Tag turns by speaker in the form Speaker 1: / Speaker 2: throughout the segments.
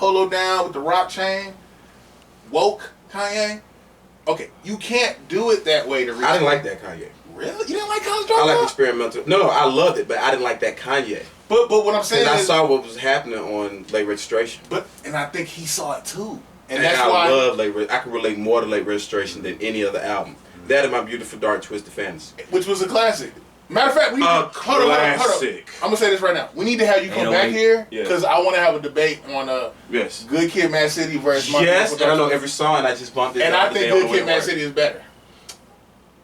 Speaker 1: polo down with the rock chain. Woke Kanye. Okay, you can't do it that way to reach.
Speaker 2: I didn't like that Kanye.
Speaker 1: Really? You didn't like College Dropout?
Speaker 2: I like experimental. No, I loved it, but I didn't like that Kanye.
Speaker 1: But what I'm saying is,
Speaker 2: I saw what was happening on late registration.
Speaker 1: And I think he saw it too.
Speaker 2: And that's why I love I can relate more to late registration than any other album. That and My Beautiful Dark Twisted Fantasy,
Speaker 1: which was a classic. Matter of fact, hold on. I'm gonna say this right now. We need to have you come back here because I want to have a debate on Good Kid, Mad City versus My
Speaker 2: Yes, and I know every song. I just bumped it.
Speaker 1: And I think Good Kid, Mad City is better.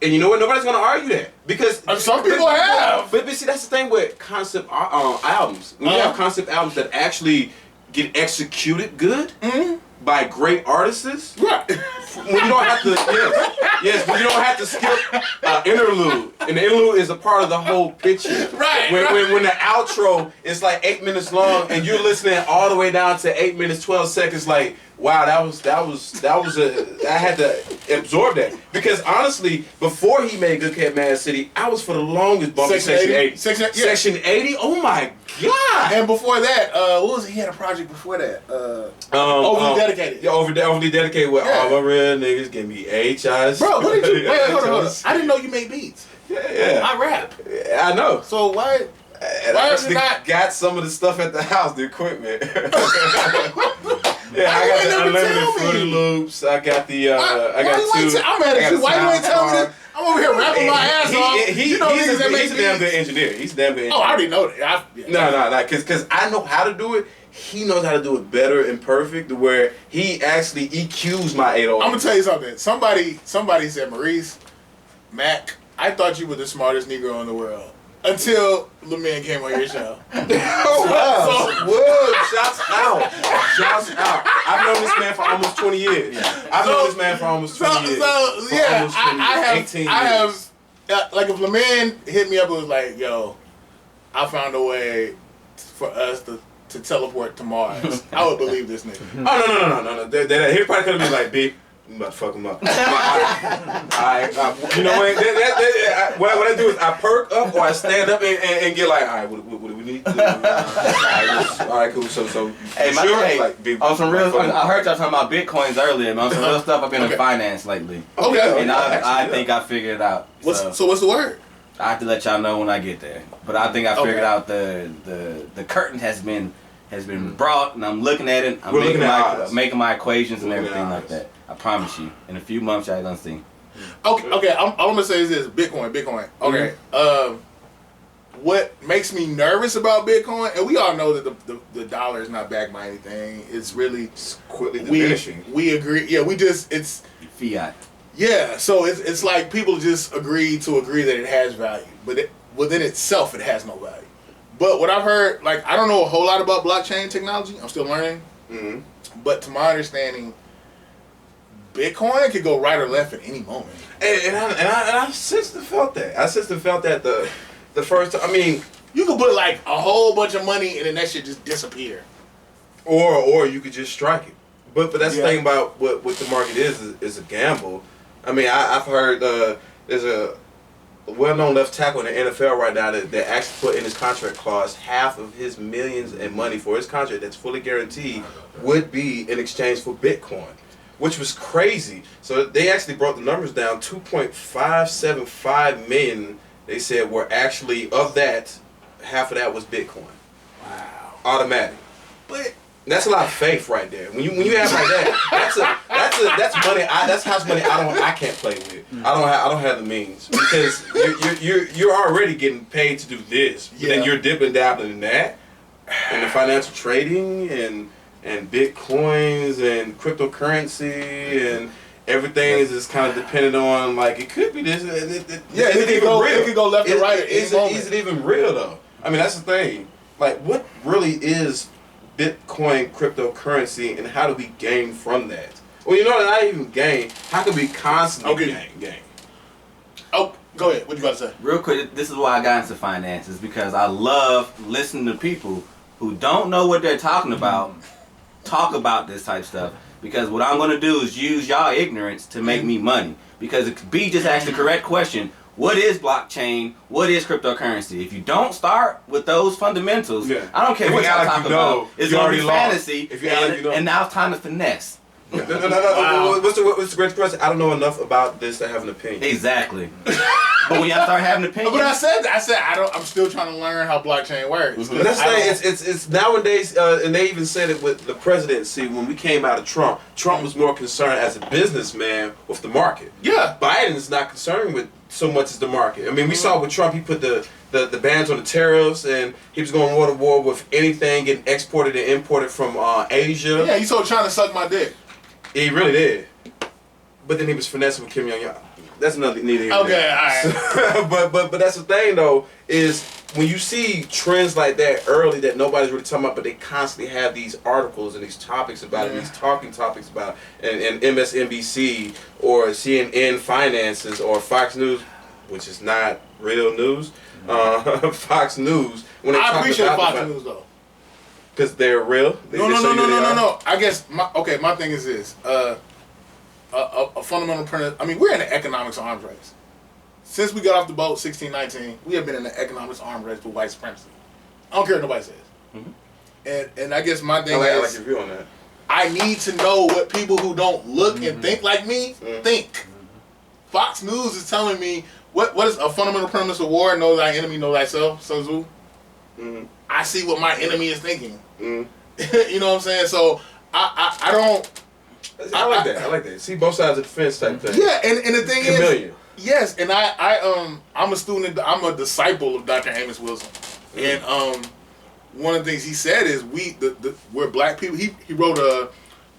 Speaker 2: And you know what? Nobody's gonna argue that because
Speaker 1: some people have.
Speaker 2: But see, that's the thing with concept albums. When you have concept albums that actually get executed good by great artists,
Speaker 1: right?
Speaker 2: When you don't have to, when you don't have to skip interlude, and the interlude is a part of the whole picture,
Speaker 1: right?
Speaker 2: When the outro is like 8 minutes long, and you're listening all the way down to 8 minutes 12 seconds, like. Wow, that was I had to absorb that because honestly, before he made Good Kid, Mad City, I was for the longest bumping Section 80. Section 80. Oh my God!
Speaker 1: And before that, what was it? He had a project before that. Overly Dedicated.
Speaker 2: Yeah, overly dedicated with all my real niggas give me HIs.
Speaker 1: Bro, what did you? Wait, hold on. I didn't know you made beats.
Speaker 2: Yeah.
Speaker 1: I rap.
Speaker 2: Yeah, I know.
Speaker 1: So why?
Speaker 2: And I actually got some of the stuff at the house, the equipment. Yeah, I got the unlimited Fruity Loops. I got the. I got two.
Speaker 1: I'm mad at you. Why you ain't telling me this? I'm over here rapping my ass off. He's
Speaker 2: a damn good engineer. He's a damn good engineer.
Speaker 1: Oh, I already know that.
Speaker 2: No, because I know how to do it. He knows how to do it better and perfect, to where he actually EQs my 808.
Speaker 1: I'm gonna tell you something. Somebody said, Maurice, Mac, I thought you were the smartest Negro in the world. Until LeMan came on your show.
Speaker 2: Whoa, shouts out. I've known this man for almost 20 years. I've known this man for almost 20 years.
Speaker 1: I have, like if LeMan hit me up and was like, yo, I found a way for us to teleport to Mars, I would believe this nigga.
Speaker 2: Oh, no. He probably could have been like, B, I'm about to fuck him up. You know what? What I do is I perk up or I stand up and get like, all right, what do we need to do? All right, cool. So
Speaker 3: hey, on some real, I heard y'all talking about Bitcoins earlier, man. On some real stuff I've been in finance lately.
Speaker 1: Okay.
Speaker 3: And I think I figured it out.
Speaker 1: So what's the word?
Speaker 3: I have to let y'all know when I get there. But I think I figured out the curtain has been brought, and I'm looking at it. I'm making my equations and everything like that. I promise you. In a few months, y'all gonna see.
Speaker 1: Okay. I'm gonna say is this: Bitcoin. Okay. What makes me nervous about Bitcoin, and we all know that the dollar is not backed by anything. It's really
Speaker 2: quickly diminishing.
Speaker 1: We agree. Yeah, it's
Speaker 3: fiat.
Speaker 1: Yeah, so it's like people just agree that it has value, but within itself it has no value. But what I've heard, like, I don't know a whole lot about blockchain technology. I'm still learning. Mm-hmm. But to my understanding, Bitcoin could go right or left at any moment.
Speaker 2: And I since felt that. The first time. I mean,
Speaker 1: you could put like a whole bunch of money and then that shit just disappear.
Speaker 2: Or you could just strike it. But that's the thing about what the market is a gamble. I mean, I've heard there's a well-known left tackle in the NFL right now that actually put in his contract clause half of his millions in money for his contract that's fully guaranteed would be in exchange for Bitcoin, which was crazy. So they actually brought the numbers down. 2.575 million, they said, were actually, of that, half of that was Bitcoin.
Speaker 1: Wow.
Speaker 2: Automatic. But that's a lot of faith right there. When you have like that, that's money. That's house money. I can't play with. I don't have the means because you're already getting paid to do this. But then you're dipping dabbling in that, and the financial trading and bitcoins and cryptocurrency and everything is just kind of dependent on, like, it could be this. It
Speaker 1: could go left or right.
Speaker 2: Is it even real though? I mean, that's the thing. Like, what really is Bitcoin cryptocurrency, and how do we gain from that? Well, you know, not even gain. How can we constantly gain?
Speaker 1: Oh, go ahead. What you about to say?
Speaker 3: Real quick, this is why I got into finances, because I love listening to people who don't know what they're talking about talk about this type of stuff. Because what I'm going to do is use y'all ignorance to make me money. Because B just asked the correct question. what is blockchain, what is cryptocurrency. If you don't start with those fundamentals, I don't care what y'all talk about. It's going to be fantasy, and now it's time to finesse.
Speaker 2: No. Wow. What's the greatest question? I don't know enough about this to have an opinion.
Speaker 3: Exactly. But when y'all start having opinions,
Speaker 1: but I said I'm still trying to learn how blockchain works.
Speaker 2: Mm-hmm. That's it's nowadays, and they even said it with the presidency when we came out of Trump. Trump was more concerned as a businessman with the market.
Speaker 1: Yeah.
Speaker 2: Biden's not concerned with so much as the market. I mean, we saw with Trump, he put the bans on the tariffs, and he was going war to war with anything getting exported and imported from Asia.
Speaker 1: Yeah, he's so trying to suck my dick.
Speaker 2: He really did. But then he was finessing with Kim Jong-un. That's another neither here.
Speaker 1: Okay, all right.
Speaker 2: but that's the thing though, is when you see trends like that early that nobody's really talking about, but they constantly have these articles and these topics about it, these talking topics about it, and MSNBC or CNN Finances or Fox News, which is not real news, Fox News. When they
Speaker 1: I
Speaker 2: talk
Speaker 1: appreciate
Speaker 2: about
Speaker 1: Fox News though.
Speaker 2: Because they're real?
Speaker 1: No. I guess, my thing is this. A fundamental premise. I mean, we're in the economics arms race. Since we got off the boat, 1619, we have been in the economics arms race with white supremacy. I don't care what nobody says. Mm-hmm. And I guess my thing is...
Speaker 2: I like your view on that.
Speaker 1: I need to know what people who don't look and think like me think. Fox News is telling me, what is a fundamental premise of war? Know thy enemy, know thyself, Sun Tzu. Mm-hmm. I see what my enemy is thinking. You know what I'm saying? So I don't.
Speaker 2: I like that. See both sides of the fence type thing.
Speaker 1: Yeah, and the thing
Speaker 2: Chameleon.
Speaker 1: is, yes, and I'm a student. I'm a disciple of Dr. Amos Wilson, and one of the things he said is we're black people. He wrote the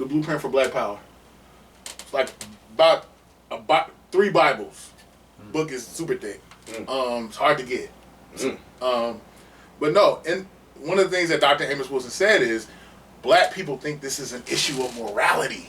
Speaker 1: blueprint for Black Power. It's like about 3 Bibles. Book is super thick. It's hard to get. But no, and one of the things that Dr. Amos Wilson said is, black people think this is an issue of morality,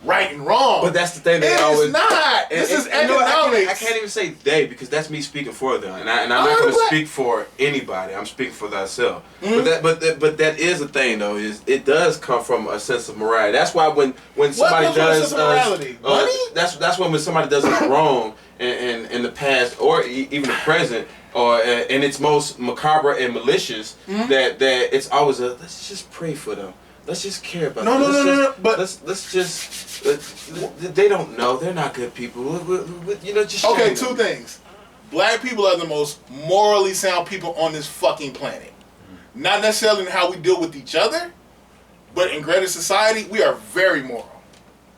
Speaker 1: right and wrong.
Speaker 2: But that's the thing they
Speaker 1: always. It's not. This is economics.
Speaker 2: I can't even say they because that's me speaking for them, and I'm not going to speak for anybody. I'm speaking for thyself. But that is the thing though. Is it does come from a sense of morality. That's why when somebody does
Speaker 1: morality? Money?
Speaker 2: That's when somebody does it wrong in the past or even the present. Or in its most macabre and malicious, that it's always let's just pray for them. Let's just care about them.
Speaker 1: No. But
Speaker 2: let's just they don't know. They're not good people. Just
Speaker 1: okay. 2 things. Black people are the most morally sound people on this fucking planet. Not necessarily in how we deal with each other, but in greater society, we are very moral.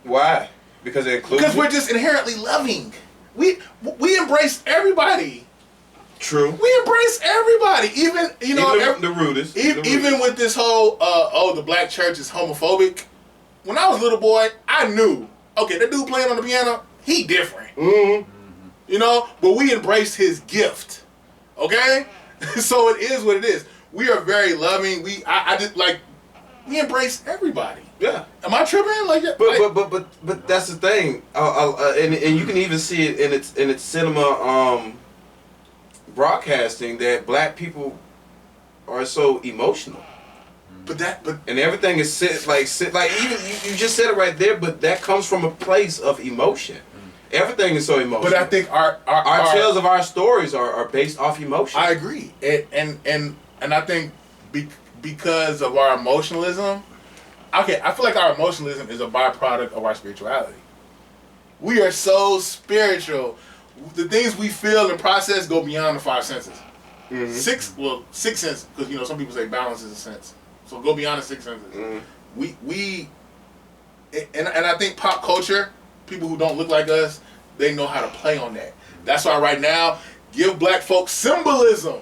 Speaker 2: Why? Because it includes.
Speaker 1: Because we're just inherently loving. We embrace everybody.
Speaker 2: True.
Speaker 1: We embrace everybody, even
Speaker 2: the rudest.
Speaker 1: Even with this whole the black church is homophobic. When I was a little boy, I knew. Okay, that dude playing on the piano, he different. But we embraced his gift. Okay, so it is what it is. We are very loving. I just we embrace everybody.
Speaker 2: Yeah.
Speaker 1: Am I tripping?
Speaker 2: But that's the thing. And you can even see it in its cinema. Broadcasting that black people are so emotional, and everything is even you just said it right there. But that comes from a place of emotion. Everything is so emotional.
Speaker 1: But I think our
Speaker 2: tales of our stories are based off emotion.
Speaker 1: I agree, and I think because of our emotionalism, I feel like our emotionalism is a byproduct of our spirituality. We are so spiritual. The things we feel and process go beyond the 5 senses. 6 senses, because some people say balance is a sense. So go beyond the 6 senses. And I think pop culture, people who don't look like us, they know how to play on that. That's why right now, give black folks symbolism.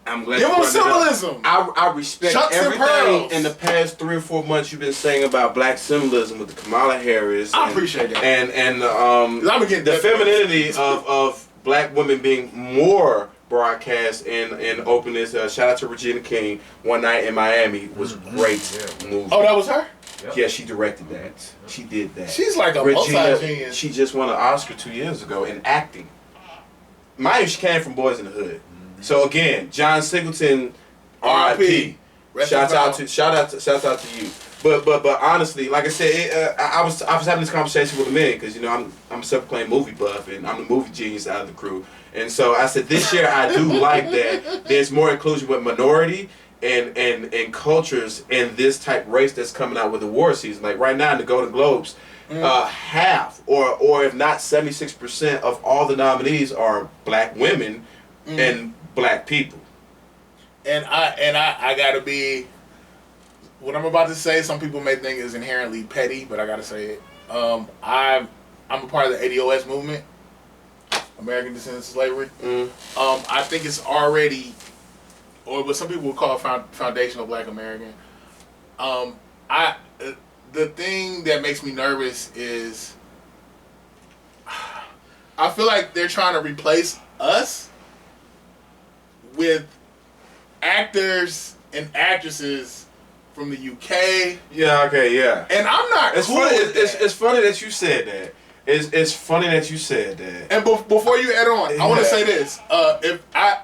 Speaker 2: I'm glad
Speaker 1: give them symbolism.
Speaker 2: I respect
Speaker 1: Chucks
Speaker 2: everything in the past 3 or 4 months you've been saying about black symbolism with the Kamala Harris.
Speaker 1: I appreciate that.
Speaker 2: And the femininity of black women being more broadcast and openness. Shout out to Regina King. One Night in Miami was a great movie.
Speaker 1: Oh, that was her?
Speaker 2: Yeah, she directed that. She did that.
Speaker 1: She's like a multi-genius.
Speaker 2: She just won an Oscar 2 years ago in acting. Mind you, she came from Boys in the Hood. So again, John Singleton, R.I.P. Shout out to you. But honestly, like I said, I was having this conversation with a man because I'm a self-proclaimed movie buff and I'm the movie genius out of the crew, and so I said this year I do like that there's more inclusion with minority and cultures in this type race that's coming out with the war season. Like right now in the Golden Globes, half or if not 76% of all the nominees are black women and black people. And
Speaker 1: I gotta be. What I'm about to say, some people may think is inherently petty, but I gotta say it. I'm a part of the ADOS movement, American Descendants of Slavery. I think it's already, or what some people would call foundational Black American. The thing that makes me nervous is I feel like they're trying to replace us with actors and actresses from the UK.
Speaker 2: Yeah, okay, yeah.
Speaker 1: And I'm not
Speaker 2: it's
Speaker 1: cool
Speaker 2: funny,
Speaker 1: with that.
Speaker 2: It's funny that you said that. It's funny that you said that.
Speaker 1: And before you add on, I want to say this. If I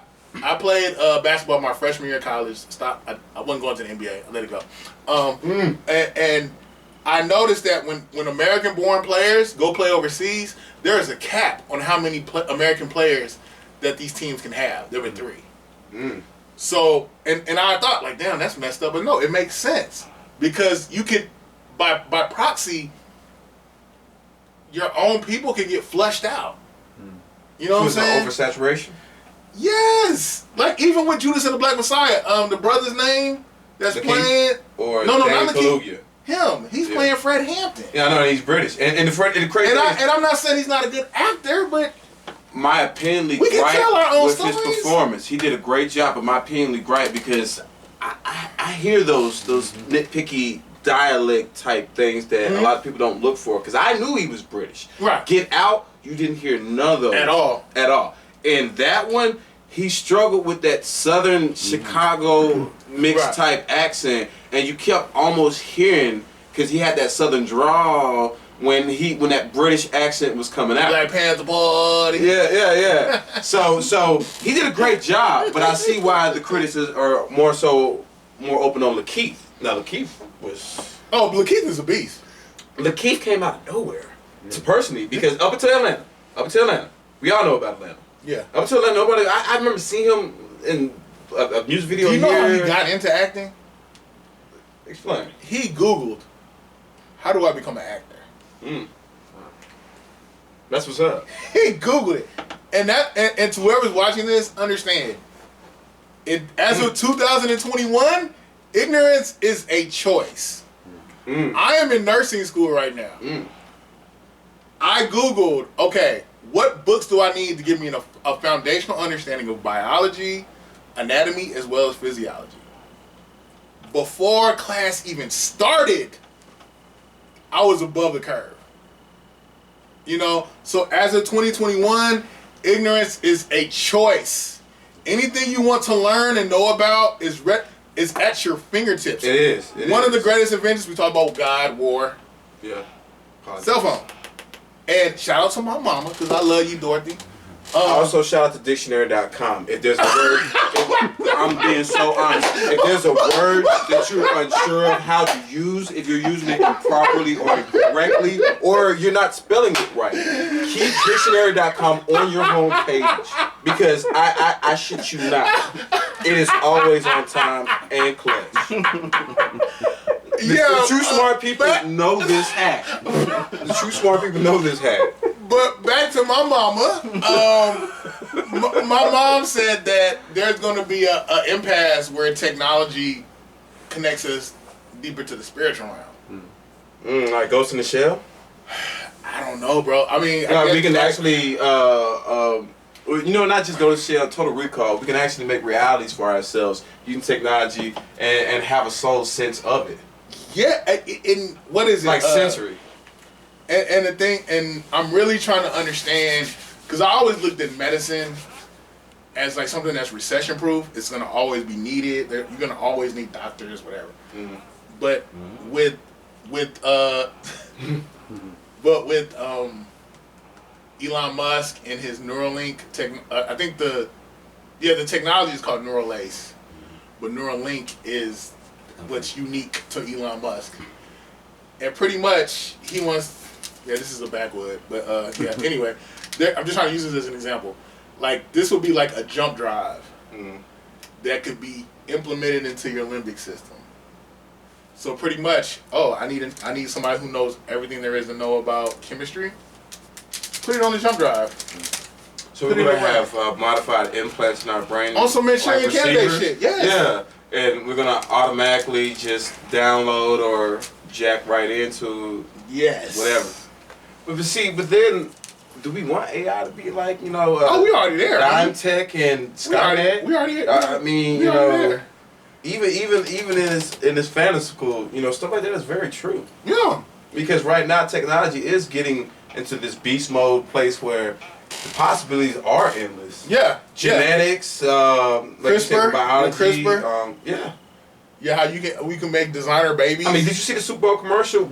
Speaker 1: played basketball my freshman year of college. I wasn't going to the NBA. I let it go. And I noticed that when American-born players go play overseas, there is a cap on how many American players that these teams can have. There were 3. So, and I thought, like, damn, that's messed up. But no, it makes sense. Because you could, by proxy, your own people can get flushed out. You know what I'm saying?
Speaker 2: Oversaturation?
Speaker 1: Yes! Like, even with Judas and the Black Messiah, the brother's name that's
Speaker 2: the
Speaker 1: playing...
Speaker 2: King? Or
Speaker 1: no,
Speaker 2: Dan
Speaker 1: not the King.
Speaker 2: Kaluuya.
Speaker 1: Him. He's playing Fred Hampton.
Speaker 2: Yeah, I know, he's British. And the crazy thing is,
Speaker 1: and I'm not saying he's not a good actor, but...
Speaker 2: My opinionly
Speaker 1: we can tell our own
Speaker 2: with
Speaker 1: stories.
Speaker 2: His performance. He did a great job, but my opinionly gripe because I hear those nitpicky dialect type things that a lot of people don't look for. Because I knew he was British.
Speaker 1: Right.
Speaker 2: Get Out, you didn't hear none of those
Speaker 1: at all.
Speaker 2: And that one, he struggled with that Southern Chicago mixed type accent, and you kept almost hearing because he had that Southern drawl. When that British accent was coming out,
Speaker 1: Black Panther Party.
Speaker 2: Yeah. So he did a great job, but I see why the critics are more open on Lakeith. Now Lakeith was
Speaker 1: Lakeith is a beast.
Speaker 2: Lakeith came out of nowhere, personally, because up until Atlanta, we all know about Atlanta.
Speaker 1: Yeah.
Speaker 2: Up until Atlanta, nobody. I remember seeing him in a music video.
Speaker 1: Do you know how he got into acting?
Speaker 2: Explain.
Speaker 1: He Googled, "How do I become an actor?"
Speaker 2: That's what's up.
Speaker 1: He Googled it, and to whoever's watching this, understand it. As of 2021, ignorance is a choice. I am in nursing school right now. I Googled, okay, what books do I need to give me a foundational understanding of biology, anatomy, as well as physiology? Before class even started, I was above the curve. So as of 2021, ignorance is a choice. Anything you want to learn and know about is at your fingertips.
Speaker 2: It is.
Speaker 1: One of the greatest inventions, we talk about God, war.
Speaker 2: Yeah.
Speaker 1: Cell phone. And shout out to my mama, because I love you, Dorothy.
Speaker 2: Also, shout out to dictionary.com. If there's a word, I'm being so honest. If there's a word that you're unsure of how to use, if you're using it improperly or incorrectly, or you're not spelling it right, keep dictionary.com on your home page, because I shit you not, it is always on time and clutch. The true smart people know this hack. The true smart people know this hack.
Speaker 1: But back to my mama. My mom said that there's going to be an impasse where technology connects us deeper to the spiritual realm.
Speaker 2: Like Ghost in the Shell?
Speaker 1: I don't know, bro. I mean,
Speaker 2: we can actually, not just go to the shell, Total Recall. We can actually make realities for ourselves using technology and have a soul sense of it.
Speaker 1: Yeah, and what is it?
Speaker 2: Like sensory.
Speaker 1: And the thing, and I'm really trying to understand, because I always looked at medicine as like something that's recession proof. It's gonna always be needed. You're gonna always need doctors, whatever. But with Elon Musk and his Neuralink I think the technology is called Neuralace, but Neuralink is what's unique to Elon Musk. And pretty much, he wants... Yeah, this is a backwood, but yeah. Anyway, I'm just trying to use this as an example. Like, this would be like a jump drive that could be implemented into your limbic system. So pretty much, I need somebody who knows everything there is to know about chemistry. Put it on the jump drive.
Speaker 2: So we're gonna have modified implants in our brain.
Speaker 1: On some Manchurian candidate shit, yes.
Speaker 2: Yeah, and we're gonna automatically just download or jack right into whatever. But then, do we want AI to be like, we
Speaker 1: already there.
Speaker 2: Dime Tech and Skynet?
Speaker 1: We already there.
Speaker 2: I mean, even in this fantastical, stuff like that is very true.
Speaker 1: Yeah.
Speaker 2: Because right now technology is getting into this beast mode place where the possibilities are endless.
Speaker 1: Yeah.
Speaker 2: Genetics, like you said, biology.
Speaker 1: CRISPR. Yeah, how we can make designer babies.
Speaker 2: I mean, did you see the Super Bowl commercial?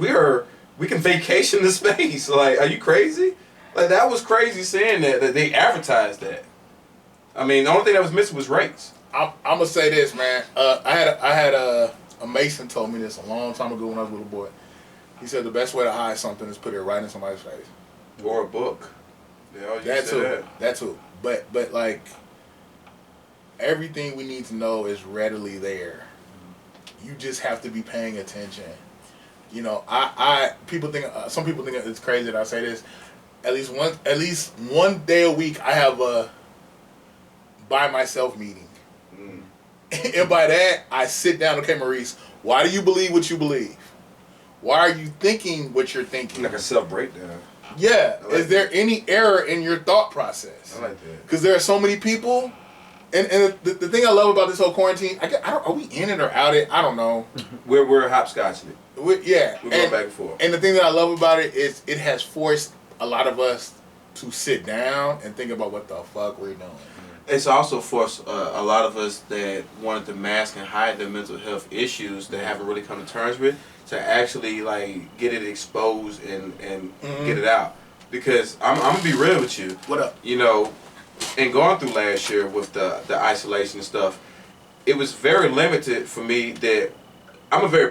Speaker 2: We can vacation to space. Like, are you crazy? Like, that was crazy saying that they advertised that. I mean, the only thing that was missing was race.
Speaker 1: I'm gonna say this, man. I had a Mason told me this a long time ago when I was a little boy. He said the best way to hide something is put it right in somebody's face.
Speaker 2: Or a book.
Speaker 1: That too. But like, everything we need to know is readily there. You just have to be paying attention. Some people think it's crazy that I say this. At least one day a week, I have a by myself meeting. And by that, I sit down. Okay, Maurice, why do you believe what you believe? Why are you thinking what you're thinking?
Speaker 2: Like a self-breakdown.
Speaker 1: Yeah. Is there any error in your thought process?
Speaker 2: I like that.
Speaker 1: Because there are so many people. And the thing I love about this whole quarantine, are we in it or out it? I don't know.
Speaker 2: We're hopscotching it. We're going back and forth.
Speaker 1: And the thing that I love about it is it has forced a lot of us to sit down and think about what the fuck we're doing.
Speaker 2: It's also forced a lot of us that wanted to mask and hide their mental health issues that haven't really come to terms with to actually like get it exposed and get it out. Because I'm gonna be real with you.
Speaker 1: What up?
Speaker 2: And going through last year with the isolation and stuff, it was very limited for me that I'm a very